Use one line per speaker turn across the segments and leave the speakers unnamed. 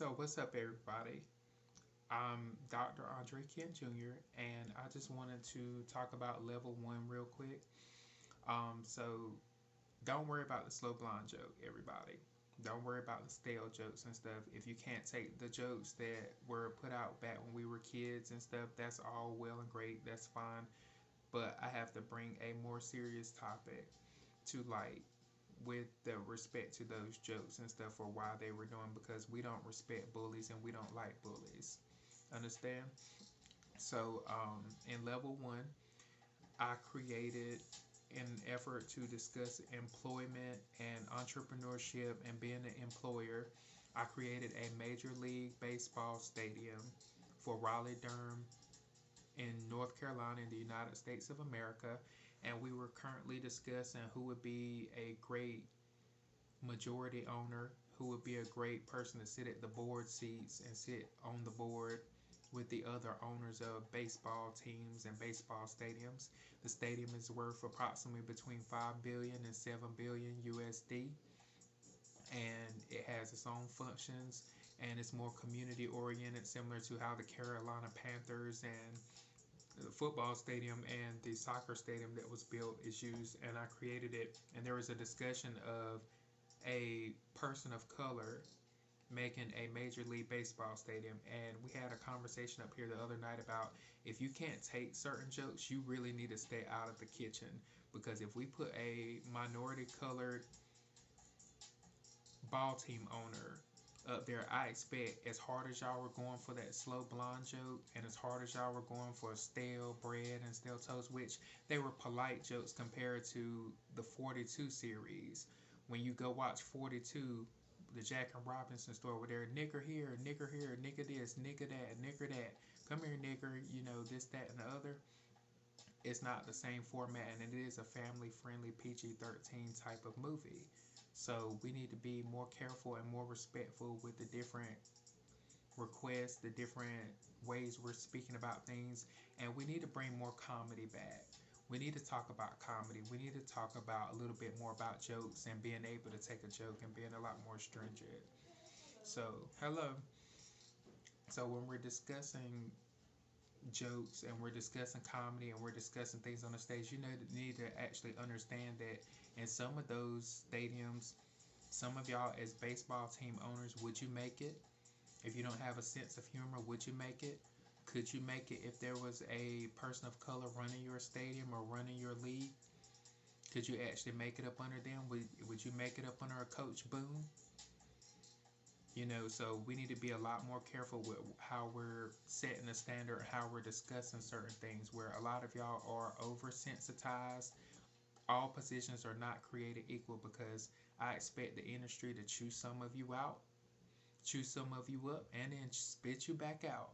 So, what's up, everybody? I'm Dr. Andre Kent Jr., and I just wanted to talk about level one real quick. So, don't worry about the slow blonde joke, everybody. Don't worry about the stale jokes and stuff. If you can't take the jokes that were put out back when we were kids and stuff, that's all well and great. That's fine. But I have to bring a more serious topic to light with the respect to those jokes and stuff or why they were doing because we don't respect bullies and we don't like bullies. Understand? So, in level one, I created in an effort to discuss employment and entrepreneurship and being an employer. I created a Major League Baseball stadium for Raleigh Durham in North Carolina in the United States of America. And we were currently discussing who would be a great majority owner, who would be a great person to sit at the board seats and sit on the board with the other owners of baseball teams and baseball stadiums. The stadium is worth approximately between 5 billion and 7 billion USD, and it has its own functions and it's more community oriented, similar to how the Carolina Panthers and the football stadium and the soccer stadium that was built is used. And I created it, and there was a discussion of a person of color making a Major League Baseball stadium. And we had a conversation up here the other night about if you can't take certain jokes, you really need to stay out of the kitchen. Because if we put a minority colored ball team owner up there, I expect as hard as y'all were going for that slow blonde joke and as hard as y'all were going for stale bread and stale toast, which they were polite jokes compared to the 42 series. When you go watch 42, the Jack and Robinson store where they're nigger here, nigger this, nigger that, nigger that. Come here, nigger, this, that, and the other. It's not the same format, and it is a family friendly PG-13 type of movie. So we need to be more careful and more respectful with the different requests, the different ways we're speaking about things, and we need to bring more comedy back. We need to talk about comedy. We need to talk about a little bit more about jokes and being able to take a joke and being a lot more stringent. So, hello. So, when we're discussing jokes and we're discussing comedy and we're discussing things on the stage, need to actually understand that in some of those stadiums, some of y'all as baseball team owners, would you make it? If you don't have a sense of humor, would you make it? Could you make it if there was a person of color running your stadium or running your league? Could you actually make it up under them? Would you make it up under a Coach Boone? So we need to be a lot more careful with how we're setting the standard, how we're discussing certain things, where a lot of y'all are oversensitized. All positions are not created equal because I expect the industry to chew some of you out, chew some of you up, and then spit you back out.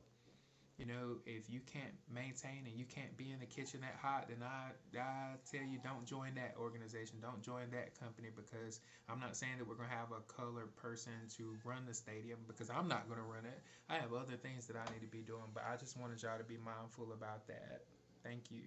If you can't maintain and you can't be in the kitchen that hot, then I tell you, don't join that organization. Don't join that company, because I'm not saying that we're going to have a colored person to run the stadium, because I'm not going to run it. I have other things that I need to be doing, but I just wanted y'all to be mindful about that. Thank you.